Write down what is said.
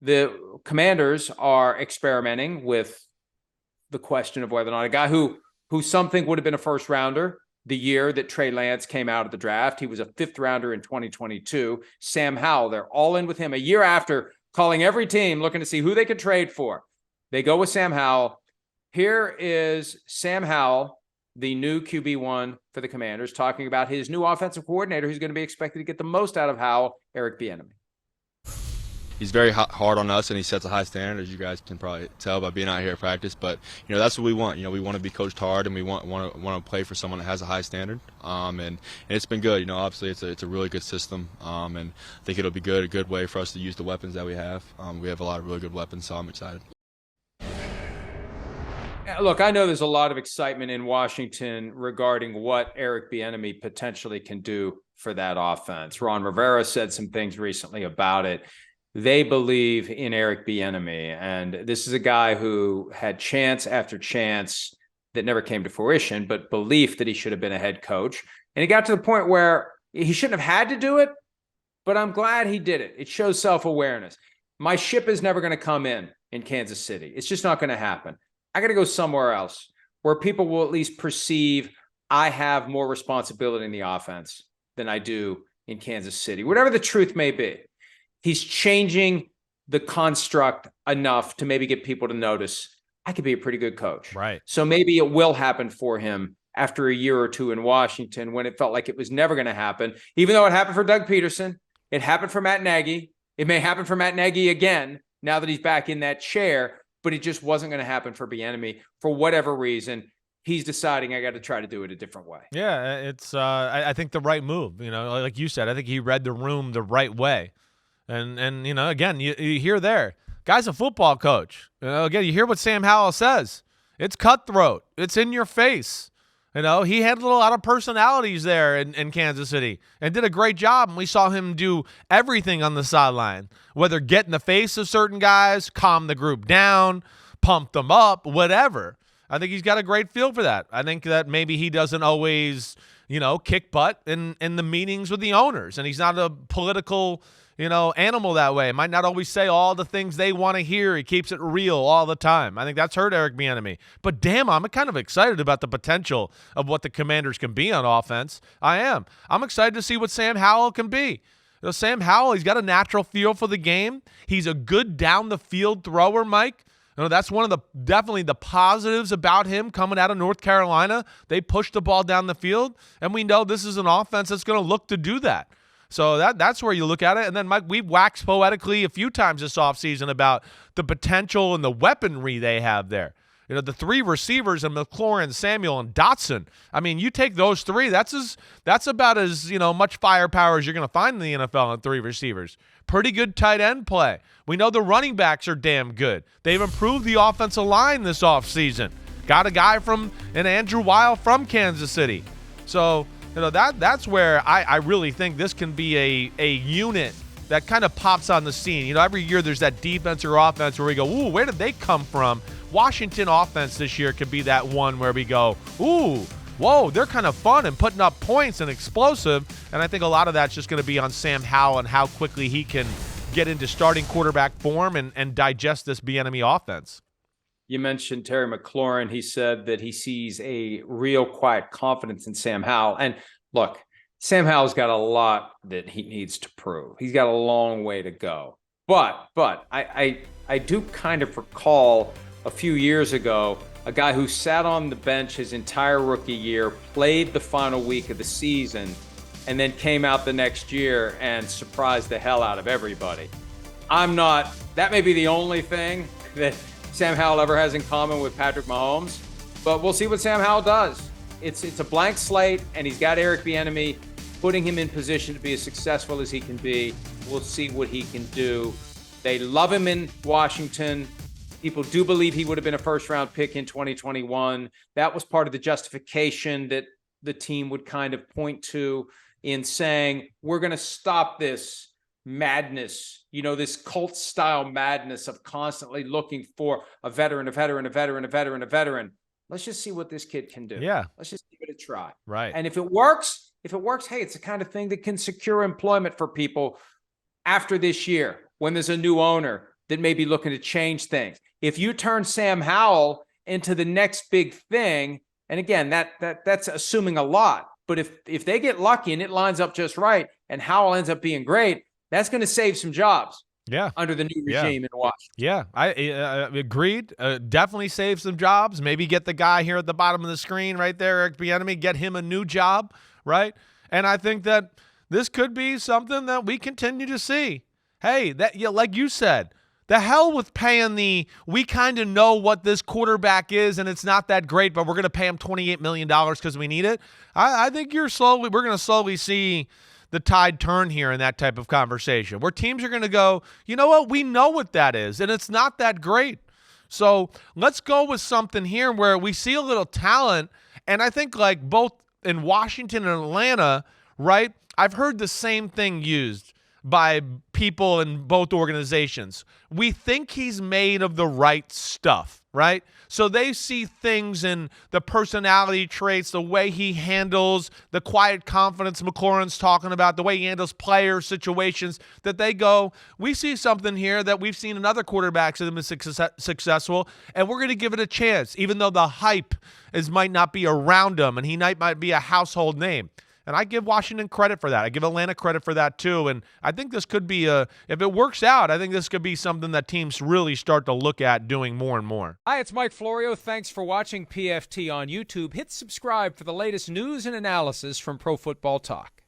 the Commanders are experimenting with the question of whether or not a guy who some think would have been a first rounder the year that Trey Lance came out of the draft. He was a 5th rounder in 2022. Sam Howell, they're all in with him a year after calling every team looking to see who they could trade for. They go with Sam Howell. Here is Sam Howell, the new QB1 for the Commanders, talking about his new offensive coordinator who's going to be expected to get the most out of Howell, Eric Bieniemy. He's very hard on us, and he sets a high standard, as you guys can probably tell by being out here at practice. But that's what we want. We want to be coached hard, and we want to play for someone that has a high standard. And it's been good. Obviously it's a really good system, and I think it'll be a good way for us to use the weapons that we have. We have a lot of really good weapons, so I'm excited. Look, I know there's a lot of excitement in Washington regarding what Eric Bieniemy potentially can do for that offense. Ron Rivera said some things recently about it. They believe in Eric Bieniemy, and this is a guy who had chance after chance that never came to fruition, but belief that he should have been a head coach. And he got to the point where he shouldn't have had to do it, but I'm glad he did it. It shows self-awareness. My ship is never going to come in Kansas City. It's just not going to happen. I got to go somewhere else where people will at least perceive I have more responsibility in the offense than I do in Kansas City, whatever the truth may be. He's changing the construct enough to maybe get people to notice I could be a pretty good coach. Right. So maybe it will happen for him after a year or two in Washington when it felt like it was never going to happen, even though it happened for Doug Peterson. It happened for Matt Nagy. It may happen for Matt Nagy again now that he's back in that chair, but it just wasn't going to happen for Bieniemy for whatever reason. He's deciding I got to try to do it a different way. Yeah, it's I think the right move. Like you said, I think he read the room the right way. And again, you hear there, guy's a football coach. Again, you hear what Sam Howell says. It's cutthroat. It's in your face. He handled a lot of personalities there in Kansas City and did a great job. And we saw him do everything on the sideline, whether get in the face of certain guys, calm the group down, pump them up, whatever. I think he's got a great feel for that. I think that maybe he doesn't always, kick butt in the meetings with the owners. And he's not a political animal that way. Might not always say all the things they want to hear. He keeps it real all the time. I think that's hurt Eric Bieniemy. But damn, I'm kind of excited about the potential of what the Commanders can be on offense. I am. I'm excited to see what Sam Howell can be. Sam Howell, he's got a natural feel for the game. He's a good down the field thrower, Mike. That's one of definitely the positives about him coming out of North Carolina. They push the ball down the field, and we know this is an offense that's going to look to do that. So that's where you look at it. And then, Mike, we've waxed poetically a few times this offseason about the potential and the weaponry they have there. The 3 receivers and McLaurin, Samuel, and Dotson. I mean, you take those 3, that's about as much firepower as you're going to find in the NFL in 3 receivers. Pretty good tight end play. We know the running backs are damn good. They've improved the offensive line this offseason. Got a guy an Andrew Weil from Kansas City. So that's where I really think this can be a unit that kind of pops on the scene. Every year there's that defense or offense where we go, ooh, where did they come from? Washington offense this year could be that one where we go, ooh, whoa, they're kind of fun and putting up points and explosive. And I think a lot of that's just going to be on Sam Howell and how quickly he can get into starting quarterback form and digest this Bieniemy offense. You mentioned Terry McLaurin. He said that he sees a real quiet confidence in Sam Howell. And look, Sam Howell's got a lot that he needs to prove. He's got a long way to go. But I do kind of recall a few years ago, a guy who sat on the bench his entire rookie year, played the final week of the season, and then came out the next year and surprised the hell out of everybody. That may be the only thing that Sam Howell ever has in common with Patrick Mahomes, but we'll see what Sam Howell does. It's a blank slate, and he's got Eric Bieniemy putting him in position to be as successful as he can be. We'll see what he can do. They love him in Washington. People do believe he would have been a first-round pick in 2021. That was part of the justification that the team would kind of point to in saying, we're going to stop this madness, this cult-style madness of constantly looking for a veteran. Let's just see what this kid can do. Yeah. Let's just give it a try. Right. And if it works, hey, it's the kind of thing that can secure employment for people after this year when there's a new owner, that may be looking to change things. If you turn Sam Howell into the next big thing, and again, that's assuming a lot, but if they get lucky and it lines up just right and Howell ends up being great, that's going to save some jobs. Yeah, under the new regime in Washington. Yeah, I agreed. Definitely save some jobs. Maybe get the guy here at the bottom of the screen right there, Eric Bieniemy, get him a new job, right? And I think that this could be something that we continue to see. Hey, like you said, the hell with paying we kind of know what this quarterback is, and it's not that great, but we're going to pay him $28 million because we need it. I think we're going to slowly see the tide turn here in that type of conversation where teams are going to go, you know what, we know what that is, and it's not that great. So let's go with something here where we see a little talent, and I think like both in Washington and Atlanta, right, I've heard the same thing used by people in both organizations. We think he's made of the right stuff, right? So they see things in the personality traits, the way he handles the quiet confidence McLaurin's talking about, the way he handles player situations, that they go, we see something here that we've seen in other quarterbacks that have been successful, and we're going to give it a chance, even though the hype might not be around him and he might be a household name. And I give Washington credit for that. I give Atlanta credit for that too. And I think this could be if it works out, I think this could be something that teams really start to look at doing more and more. Hi, it's Mike Florio. Thanks for watching PFT on YouTube. Hit subscribe for the latest news and analysis from Pro Football Talk.